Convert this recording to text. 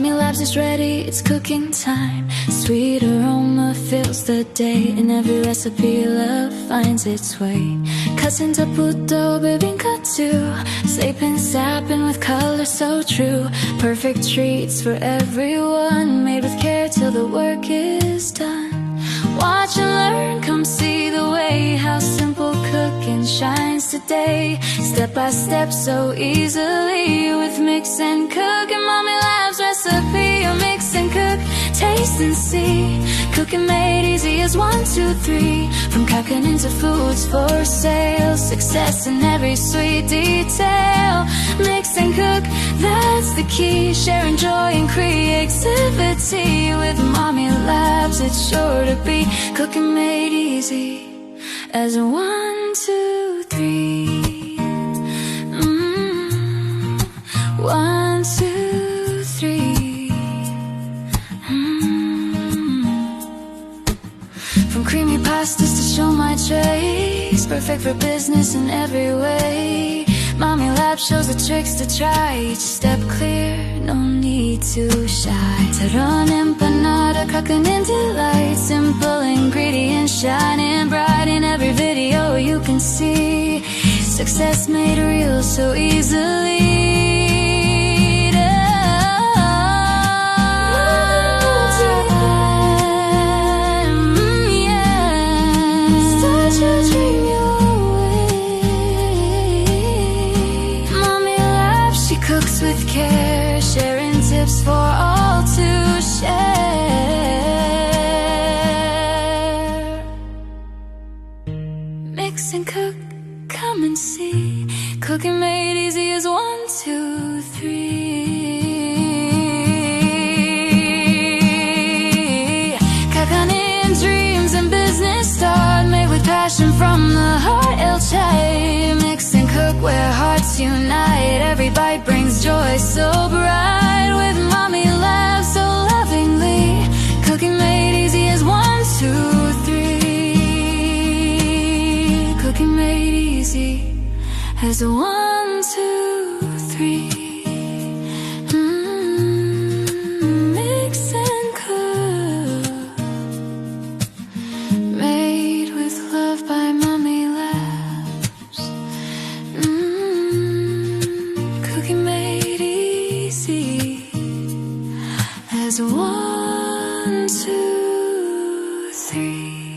Mommy Labs is ready, it's cooking time. Sweet aroma fills the day. In every recipe, love finds its way. Casando PutoBanana too. Sleeping, sapping with color so true. Perfect treats for everyone, made with care till the work is done. Watch and learn, come see the way how simple cooking shines today. Step by step so easily with mix and cook. And Mommy Labs recipe, you mix and cook, taste and see. Cooking made easy is 1, 2, 3. From cooking into foods for sale, success in every sweet detail. Mix and cook, that's the key. Sharing joy and creativity with Mommy Labs, it's sure to be cooking made easy as 1, 2, 3. 1, 2, 3. From creamy pastas to show my trays, perfect for business in every way. Mommy Lab shows the tricks to try, each step clear, no need to shy. Taron empanada, cooking in delight, simple ingredients shining bright in every video you can see. Success made real so easily. Cooks with care, sharing tips for all to share. Mix and cook, come and see. Cooking made easy is 1, 2, 3. Cooking in dreams and business start, made with passion from the heart, El Chai. Mix and cook where hearts unite, every bite brings joy so bright. With Mommy Labs so lovingly, cooking made easy is 1, 2, 3. Cooking made easy as 1, 2, 3. Mix and cook, made with love by Mommy Labs. Cooking made easy as 1, 2, 3.